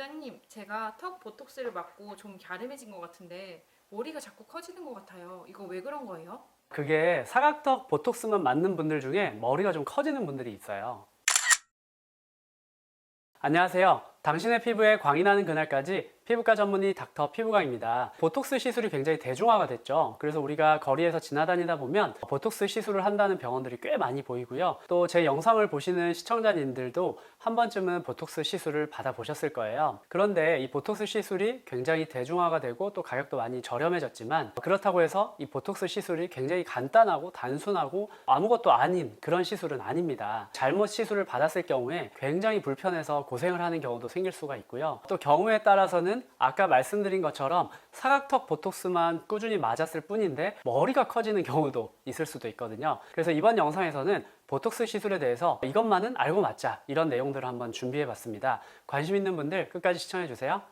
원장님, 제가 턱 보톡스를 맞고 좀 갸름해진 것 같은데 머리가 자꾸 커지는 것 같아요. 이거 왜 그런 거예요? 그게 사각턱 보톡스만 맞는 분들 중에 머리가 좀 커지는 분들이 있어요. 안녕하세요. 당신의 피부에 광이 나는 그날까지 피부과 전문의 닥터 피부광입니다. 보톡스 시술이 굉장히 대중화가 됐죠. 그래서 우리가 거리에서 지나다니다 보면 보톡스 시술을 한다는 병원들이 꽤 많이 보이고요. 또 제 영상을 보시는 시청자님들도 한 번쯤은 보톡스 시술을 받아보셨을 거예요. 그런데 이 보톡스 시술이 굉장히 대중화가 되고 또 가격도 많이 저렴해졌지만, 그렇다고 해서 이 보톡스 시술이 굉장히 간단하고 단순하고 아무것도 아닌 그런 시술은 아닙니다. 잘못 시술을 받았을 경우에 굉장히 불편해서 고생을 하는 경우도 생길 수가 있고요. 또 경우에 따라서는 아까 말씀드린 것처럼 사각턱 보톡스만 꾸준히 맞았을 뿐인데 머리가 커지는 경우도 있을 수도 있거든요. 그래서 이번 영상에서는 보톡스 시술에 대해서 이것만은 알고 맞자, 이런 내용들을 한번 준비해 봤습니다. 관심 있는 분들 끝까지 시청해 주세요.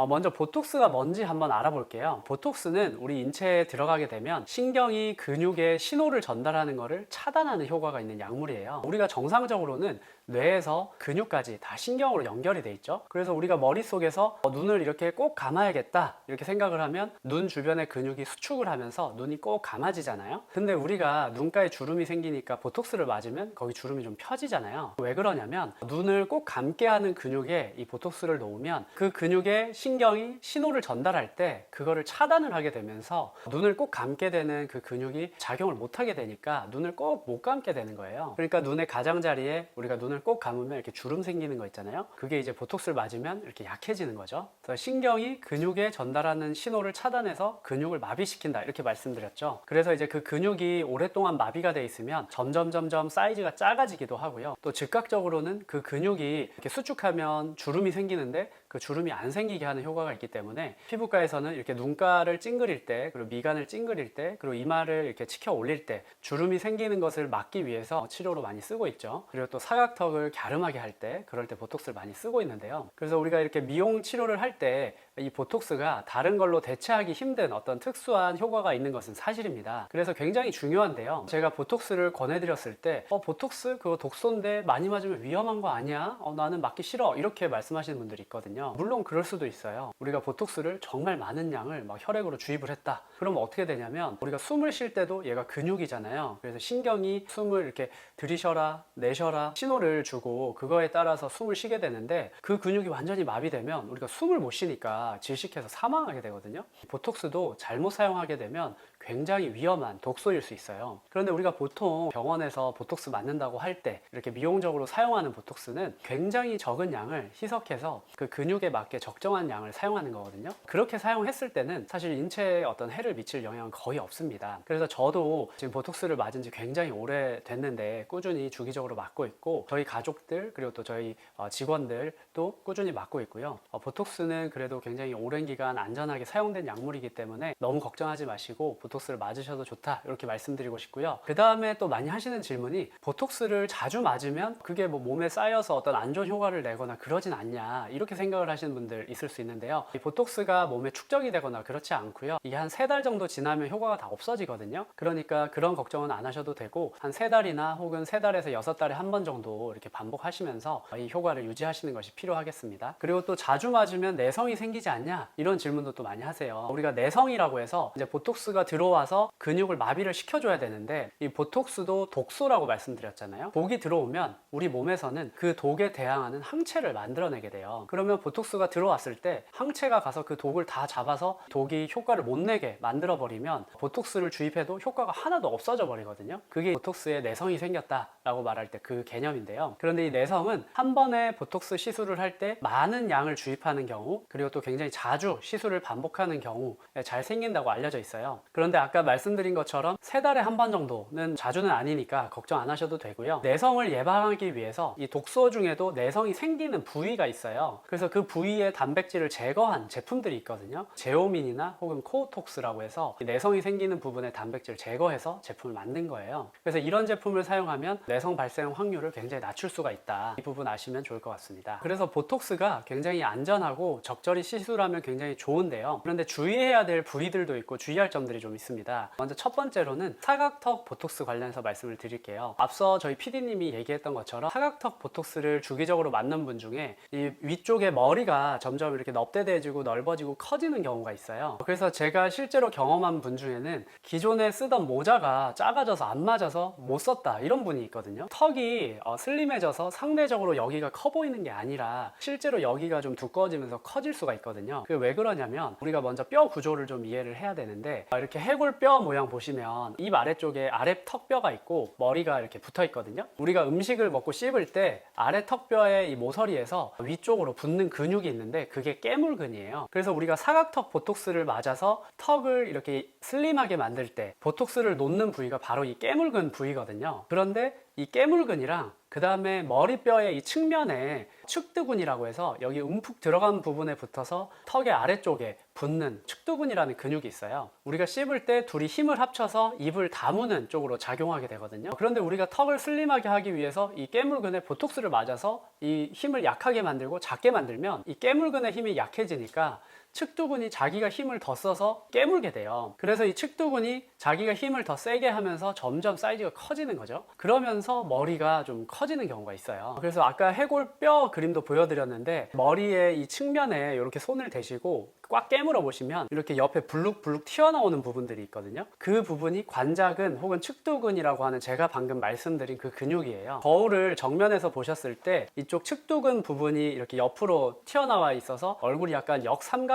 먼저 보톡스가 뭔지 한번 알아볼게요. 보톡스는 우리 인체에 들어가게 되면 신경이 근육에 신호를 전달하는 것을 차단하는 효과가 있는 약물이에요. 우리가 정상적으로는 뇌에서 근육까지 다 신경으로 연결이 돼 있죠. 그래서 우리가 머릿속에서 눈을 이렇게 꼭 감아야겠다 이렇게 생각을 하면 눈 주변의 근육이 수축을 하면서 눈이 꼭 감아지잖아요. 근데 우리가 눈가에 주름이 생기니까 보톡스를 맞으면 거기 주름이 좀 펴지잖아요. 왜 그러냐면 눈을 꼭 감게 하는 근육에 이 보톡스를 놓으면 그 근육에 신경이 신호를 전달할 때 그거를 차단을 하게 되면서 눈을 꼭 감게 되는 그 근육이 작용을 못 하게 되니까 눈을 꼭 못 감게 되는 거예요. 그러니까 눈의 가장자리에 우리가 눈을 꼭 감으면 이렇게 주름 생기는 거 있잖아요. 그게 이제 보톡스를 맞으면 이렇게 약해지는 거죠. 그래서 신경이 근육에 전달하는 신호를 차단해서 근육을 마비시킨다 이렇게 말씀드렸죠. 그래서 이제 그 근육이 오랫동안 마비가 돼 있으면 점점 사이즈가 작아지기도 하고요. 또 즉각적으로는 그 근육이 이렇게 수축하면 주름이 생기는데 그 주름이 안 생기게 하는 효과가 있기 때문에 피부과에서는 이렇게 눈가를 찡그릴 때, 그리고 미간을 찡그릴 때, 그리고 이마를 이렇게 치켜 올릴 때 주름이 생기는 것을 막기 위해서 치료로 많이 쓰고 있죠. 그리고 또 사각턱을 갸름하게 할 때, 그럴 때 보톡스를 많이 쓰고 있는데요. 그래서 우리가 이렇게 미용 치료를 할 때 이 보톡스가 다른 걸로 대체하기 힘든 어떤 특수한 효과가 있는 것은 사실입니다. 그래서 굉장히 중요한데요. 제가 보톡스를 권해드렸을 때 보톡스 그거 독소인데 많이 맞으면 위험한 거 아니야? 나는 맞기 싫어 이렇게 말씀하시는 분들이 있거든요. 물론 그럴 수도 있어요. 우리가 보톡스를 정말 많은 양을 막 혈액으로 주입을 했다. 그러면 어떻게 되냐면 우리가 숨을 쉴 때도 얘가 근육이잖아요. 그래서 신경이 숨을 이렇게 들이셔라 내셔라 신호를 주고 그거에 따라서 숨을 쉬게 되는데, 그 근육이 완전히 마비되면 우리가 숨을 못 쉬니까 질식해서 사망하게 되거든요. 보톡스도 잘못 사용하게 되면 굉장히 위험한 독소일 수 있어요. 그런데 우리가 보통 병원에서 보톡스 맞는다고 할 때 이렇게 미용적으로 사용하는 보톡스는 굉장히 적은 양을 희석해서 그 근육에 맞게 적정한 양을 사용하는 거거든요. 그렇게 사용했을 때는 사실 인체에 어떤 해를 미칠 영향은 거의 없습니다. 그래서 저도 지금 보톡스를 맞은 지 굉장히 오래 됐는데 꾸준히 주기적으로 맞고 있고, 저희 가족들 그리고 또 저희 직원들도 꾸준히 맞고 있고요. 보톡스는 그래도 굉장히 오랜 기간 안전하게 사용된 약물이기 때문에 너무 걱정하지 마시고 보톡스를 맞으셔도 좋다 이렇게 말씀드리고 싶고요. 그 다음에 또 많이 하시는 질문이 보톡스를 자주 맞으면 그게 뭐 몸에 쌓여서 어떤 안 좋은 효과를 내거나 그러진 않냐 이렇게 생각을 하시는 분들 있을 수 있는데요. 이 보톡스가 몸에 축적이 되거나 그렇지 않고요. 이게 한 3달 정도 지나면 효과가 다 없어지거든요. 그러니까 그런 걱정은 안 하셔도 되고, 한 3달이나 혹은 3달에서 6달에 한 번 정도 이렇게 반복하시면서 이 효과를 유지하시는 것이 필요하겠습니다. 그리고 또 자주 맞으면 내성이 생기지 않냐 이런 질문도 또 많이 하세요. 우리가 내성이라고 해서 이제 보톡스가 들어와서 근육을 마비를 시켜줘야 되는데, 이 보톡스도 독소라고 말씀드렸잖아요. 독이 들어오면 우리 몸에서는 그 독에 대항하는 항체를 만들어내게 돼요. 그러면 보톡스가 들어왔을 때 항체가 가서 그 독을 다 잡아서 독이 효과를 못 내게 만들어 버리면 보톡스를 주입해도 효과가 하나도 없어져 버리거든요. 그게 보톡스에 내성이 생겼다라고 말할 때 그 개념인데요. 그런데 이 내성은 한 번에 보톡스 시술을 할 때 많은 양을 주입하는 경우, 그리고 또 굉장히 자주 시술을 반복하는 경우에 잘 생긴다고 알려져 있어요. 그런데 아까 말씀드린 것처럼 3달에 한 번 정도는, 자주는 아니니까 걱정 안 하셔도 되고요. 내성을 예방하기 위해서 이 독소 중에도 내성이 생기는 부위가 있어요. 그래서 그 부위의 단백질을 제거한 제품들이 있거든요. 제오민이나 혹은 코오톡스라고 해서 내성이 생기는 부분의 단백질을 제거해서 제품을 만든 거예요. 그래서 이런 제품을 사용하면 내성 발생 확률을 굉장히 낮출 수가 있다. 이 부분 아시면 좋을 것 같습니다. 그래서 보톡스가 굉장히 안전하고 적절히 시술하면 굉장히 좋은데요. 그런데 주의해야 될 부위들도 있고 주의할 점들이 좀 있습니다. 먼저 첫 번째로는 사각턱 보톡스 관련해서 말씀을 드릴게요. 앞서 저희 PD님이 얘기했던 것처럼 사각턱 보톡스를 주기적으로 맞는 분 중에 이 위쪽에 머리가 점점 이렇게 넙대대해지고 넓어지고 커지는 경우가 있어요. 그래서 제가 실제로 경험한 분 중에는 기존에 쓰던 모자가 작아져서 안 맞아서 못 썼다 이런 분이 있거든요. 턱이 슬림해져서 상대적으로 여기가 커 보이는 게 아니라 실제로 여기가 좀 두꺼워지면서 커질 수가 있거든요. 그게 왜 그러냐면 우리가 먼저 뼈 구조를 좀 이해를 해야 되는데 이렇게 해골뼈 모양 보시면 입 아래쪽에 아래 턱뼈가 있고 머리가 이렇게 붙어 있거든요. 우리가 음식을 먹고 씹을 때 아래 턱뼈의 이 모서리에서 위쪽으로 붙는 근육이 있는데 그게 깨물근이에요. 그래서 우리가 사각턱 보톡스를 맞아서 턱을 이렇게 슬림하게 만들 때 보톡스를 놓는 부위가 바로 이 깨물근 부위거든요. 그런데 이 깨물근이랑 그 다음에 머리뼈의 이 측면에 측두근이라고 해서 여기 움푹 들어간 부분에 붙어서 턱의 아래쪽에 붙는 측두근이라는 근육이 있어요. 우리가 씹을 때 둘이 힘을 합쳐서 입을 다무는 쪽으로 작용하게 되거든요. 그런데 우리가 턱을 슬림하게 하기 위해서 이 깨물근에 보톡스를 맞아서 이 힘을 약하게 만들고 작게 만들면 이 깨물근의 힘이 약해지니까 측두근이 자기가 힘을 더 써서 깨물게 돼요. 그래서 이 측두근이 자기가 힘을 더 세게 하면서 점점 사이즈가 커지는 거죠. 그러면서 머리가 좀 커지는 경우가 있어요. 그래서 아까 해골뼈 그림도 보여드렸는데 머리의 이 측면에 이렇게 손을 대시고 꽉 깨물어 보시면 이렇게 옆에 불룩불룩 튀어나오는 부분들이 있거든요. 그 부분이 관자근 혹은 측두근이라고 하는 제가 방금 말씀드린 그 근육이에요. 거울을 정면에서 보셨을 때 이쪽 측두근 부분이 이렇게 옆으로 튀어나와 있어서 얼굴이 약간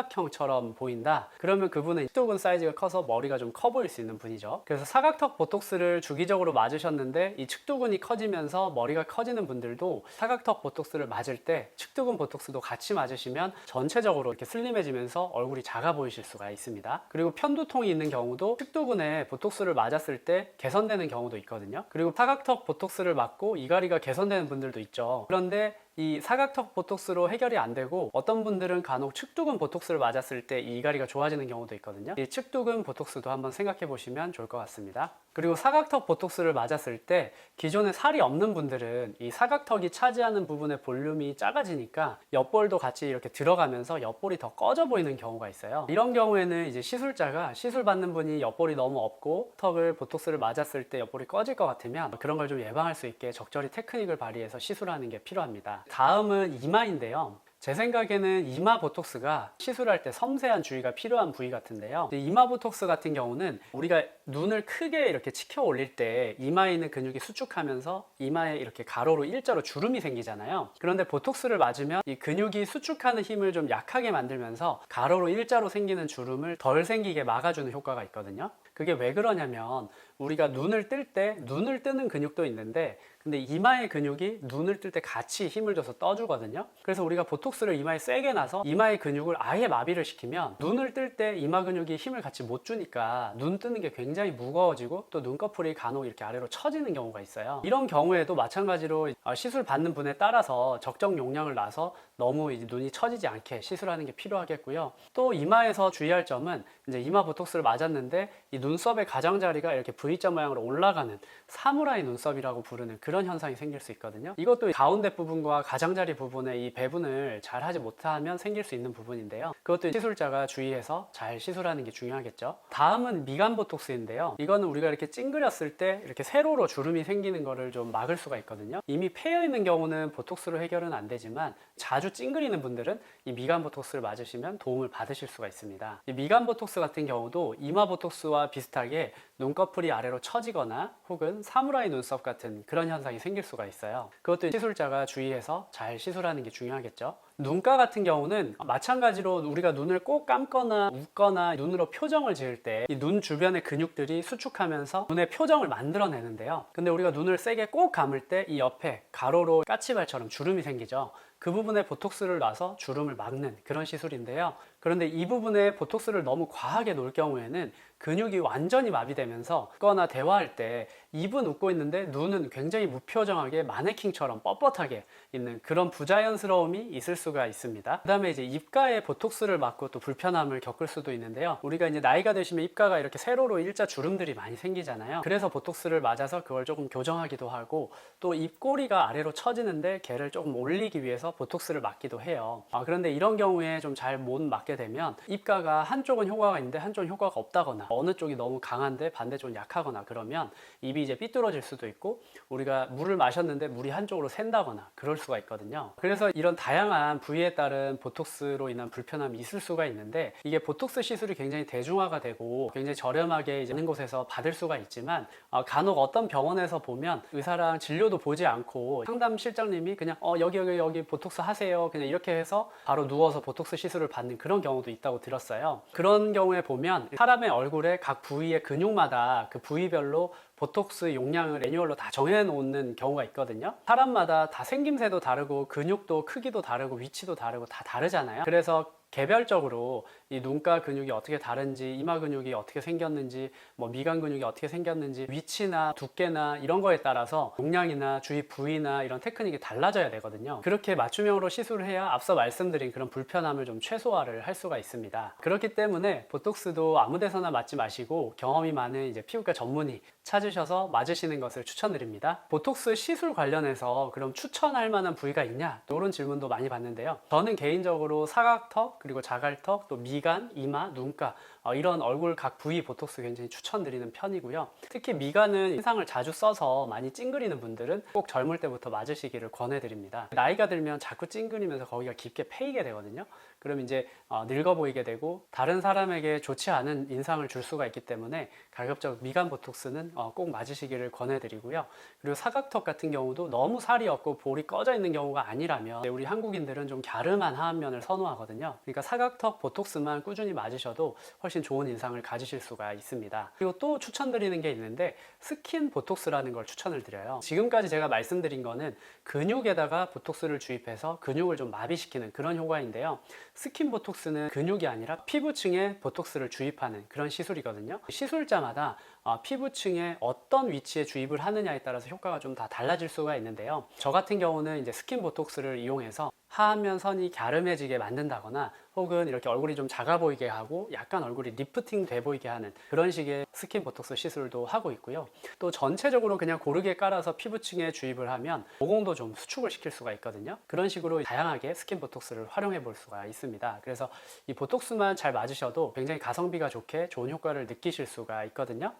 역삼각형처럼 보인다. 그러면 그분은 측두근 사이즈가 커서 머리가 좀 커 보일 수 있는 분이죠. 그래서 사각턱 보톡스를 주기적으로 맞으셨는데 이 측두근이 커지면서 머리가 커지는 분들도 사각턱 보톡스를 맞을 때 측두근 보톡스도 같이 맞으시면 전체적으로 이렇게 슬림해지면서 얼굴이 작아 보이실 수가 있습니다. 그리고 편두통이 있는 경우도 측두근에 보톡스를 맞았을 때 개선되는 경우도 있거든요. 그리고 사각턱 보톡스를 맞고 이갈이가 개선되는 분들도 있죠. 그런데 이 사각턱 보톡스로 해결이 안 되고 어떤 분들은 간혹 측두근 보톡스를 맞았을 때 이 이갈이가 좋아지는 경우도 있거든요. 이 측두근 보톡스도 한번 생각해 보시면 좋을 것 같습니다. 그리고 사각턱 보톡스를 맞았을 때 기존에 살이 없는 분들은 이 사각턱이 차지하는 부분의 볼륨이 작아지니까 옆볼도 같이 이렇게 들어가면서 옆볼이 더 꺼져 보이는 경우가 있어요. 이런 경우에는 이제 시술자가 시술 받는 분이 옆볼이 너무 없고 턱을 보톡스를 맞았을 때 옆볼이 꺼질 것 같으면 그런 걸 좀 예방할 수 있게 적절히 테크닉을 발휘해서 시술하는 게 필요합니다. 다음은 이마인데요. 제 생각에는 이마 보톡스가 시술할 때 섬세한 주의가 필요한 부위 같은데요. 이마 보톡스 같은 경우는 우리가 눈을 크게 이렇게 치켜 올릴 때 이마에 있는 근육이 수축하면서 이마에 이렇게 가로로 일자로 주름이 생기잖아요. 그런데 보톡스를 맞으면 이 근육이 수축하는 힘을 좀 약하게 만들면서 가로로 일자로 생기는 주름을 덜 생기게 막아주는 효과가 있거든요. 그게 왜 그러냐면 우리가 눈을 뜰 때 눈을 뜨는 근육도 있는데 근데 이마의 근육이 눈을 뜰 때 같이 힘을 줘서 떠주거든요. 그래서 우리가 보톡스를 이마에 세게 놔서 이마의 근육을 아예 마비를 시키면 눈을 뜰 때 이마 근육이 힘을 같이 못 주니까 눈 뜨는 게 굉장히 무거워지고 또 눈꺼풀이 간혹 이렇게 아래로 처지는 경우가 있어요. 이런 경우에도 마찬가지로 시술 받는 분에 따라서 적정 용량을 놔서 너무 이제 눈이 처지지 않게 시술하는 게 필요하겠고요. 또 이마에서 주의할 점은 이제 이마 보톡스를 맞았는데 이 눈썹의 가장자리가 이렇게 V자 모양으로 올라가는 사무라이 눈썹이라고 부르는 그런 현상이 생길 수 있거든요. 이것도 가운데 부분과 가장자리 부분의 이 배분을 잘 하지 못하면 생길 수 있는 부분인데요. 그것도 시술자가 주의해서 잘 시술하는 게 중요하겠죠. 다음은 미간 보톡스인데요. 이거는 우리가 이렇게 찡그렸을 때 이렇게 세로로 주름이 생기는 거를 좀 막을 수가 있거든요. 이미 패여 있는 경우는 보톡스로 해결은 안 되지만 자주 찡그리는 분들은 이 미간 보톡스를 맞으시면 도움을 받으실 수가 있습니다. 이 미간 보톡스 같은 경우도 이마 보톡스와 비슷하게 눈꺼풀이 아래로 처지거나 혹은 사무라이 눈썹 같은 그런 현상이 생길 수가 있어요. 그것도 시술자가 주의해서 잘 시술하는 게 중요하겠죠. 눈가 같은 경우는 마찬가지로 우리가 눈을 꼭 감거나 웃거나 눈으로 표정을 지을 때 이 눈 주변의 근육들이 수축하면서 눈의 표정을 만들어내는데요. 근데 우리가 눈을 세게 꼭 감을 때 이 옆에 가로로 까치발처럼 주름이 생기죠. 그 부분에 보톡스를 놔서 주름을 막는 그런 시술인데요. 그런데 이 부분에 보톡스를 너무 과하게 놓을 경우에는 근육이 완전히 마비되면서 웃거나 대화할 때 입은 웃고 있는데 눈은 굉장히 무표정하게 마네킹처럼 뻣뻣하게 있는 그런 부자연스러움이 있을 수가 있습니다. 그 다음에 이제 입가에 보톡스를 맞고 또 불편함을 겪을 수도 있는데요. 우리가 이제 나이가 드시면 입가가 이렇게 세로로 일자 주름들이 많이 생기잖아요. 그래서 보톡스를 맞아서 그걸 조금 교정하기도 하고 또 입꼬리가 아래로 처지는데 걔를 조금 올리기 위해서 보톡스를 맞기도 해요. 그런데 이런 경우에 좀 잘 못 맞게 되면 입가가 한쪽은 효과가 있는데 한쪽은 효과가 없다거나 어느 쪽이 너무 강한데 반대쪽은 약하거나 그러면 입이 이제 삐뚤어질 수도 있고 우리가 물을 마셨는데 물이 한쪽으로 샌다거나 그럴 수가 있거든요. 그래서 이런 다양한 부위에 따른 보톡스로 인한 불편함이 있을 수가 있는데 이게 보톡스 시술이 굉장히 대중화가 되고 굉장히 저렴하게 있는 곳에서 받을 수가 있지만 간혹 어떤 병원에서 보면 의사랑 진료도 보지 않고 상담 실장님이 그냥 여기 보톡스 하세요 그냥 이렇게 해서 바로 누워서 보톡스 시술을 받는 그런 경우도 있다고 들었어요. 그런 경우에 보면 사람의 얼굴에 각 부위의 근육마다 그 부위별로 보톡스 용량을 매뉴얼로 다 정해놓는 경우가 있거든요. 사람마다 다 생김새도 다르고 근육도 크기도 다르고 위치도 다르고 다 다르잖아요. 그래서 개별적으로 이 눈가 근육이 어떻게 다른지, 이마 근육이 어떻게 생겼는지, 뭐 미간 근육이 어떻게 생겼는지, 위치나 두께나 이런 거에 따라서 용량이나 주위 부위나 이런 테크닉이 달라져야 되거든요. 그렇게 맞춤형으로 시술을 해야 앞서 말씀드린 그런 불편함을 좀 최소화를 할 수가 있습니다. 그렇기 때문에 보톡스도 아무 데서나 맞지 마시고 경험이 많은 이제 피부과 전문의 찾으셔서 맞으시는 것을 추천드립니다. 보톡스 시술 관련해서 그럼 추천할 만한 부위가 있냐? 이런 질문도 많이 받는데요. 저는 개인적으로 사각턱, 그리고 자갈턱, 또 미간, 이마, 눈가 이런 얼굴 각 부위 보톡스 굉장히 추천드리는 편이고요. 특히 미간은 인상을 자주 써서 많이 찡그리는 분들은 꼭 젊을 때부터 맞으시기를 권해드립니다. 나이가 들면 자꾸 찡그리면서 거기가 깊게 패이게 되거든요. 그럼 이제 늙어 보이게 되고 다른 사람에게 좋지 않은 인상을 줄 수가 있기 때문에 가급적 미간 보톡스는 꼭 맞으시기를 권해드리고요. 그리고 사각턱 같은 경우도 너무 살이 없고 볼이 꺼져 있는 경우가 아니라면 우리 한국인들은 좀 갸름한 하안면을 선호하거든요. 그러니까 사각턱 보톡스만 꾸준히 맞으셔도 훨씬 좋은 인상을 가지실 수가 있습니다. 그리고 또 추천드리는 게 있는데 스킨 보톡스라는 걸 추천을 드려요. 지금까지 제가 말씀드린 거는 근육에다가 보톡스를 주입해서 근육을 좀 마비시키는 그런 효과인데요. 스킨 보톡스는 근육이 아니라 피부층에 보톡스를 주입하는 그런 시술이거든요. 시술자마다 피부층에 어떤 위치에 주입을 하느냐에 따라서 효과가 좀 다 달라질 수가 있는데요. 저 같은 경우는 이제 스킨 보톡스를 이용해서 하안면 선이 갸름해지게 만든다거나 혹은 이렇게 얼굴이 좀 작아 보이게 하고 약간 얼굴이 리프팅 돼 보이게 하는 그런 식의 스킨 보톡스 시술도 하고 있고요. 또 전체적으로 그냥 고르게 깔아서 피부층에 주입을 하면 모공도 좀 수축을 시킬 수가 있거든요. 그런 식으로 다양하게 스킨 보톡스를 활용해 볼 수가 있습니다. 그래서 이 보톡스만 잘 맞으셔도 굉장히 가성비가 좋게 좋은 효과를 느끼실 수가 있거든요.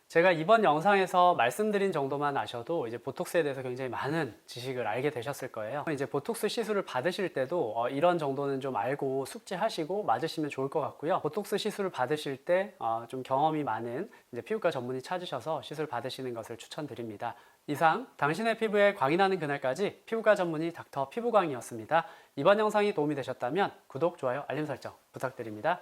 제가 이번 영상에서 말씀드린 정도만 아셔도 이제 보톡스에 대해서 굉장히 많은 지식을 알게 되셨을 거예요. 이제 보톡스 시술을 받으실 때도 이런 정도는 좀 알고 숙지하시고 맞으시면 좋을 것 같고요. 보톡스 시술을 받으실 때 좀 경험이 많은 이제 피부과 전문의 찾으셔서 시술 받으시는 것을 추천드립니다. 이상 당신의 피부에 광이 나는 그날까지 피부과 전문의 닥터 피부광이었습니다. 이번 영상이 도움이 되셨다면 구독, 좋아요, 알림 설정 부탁드립니다.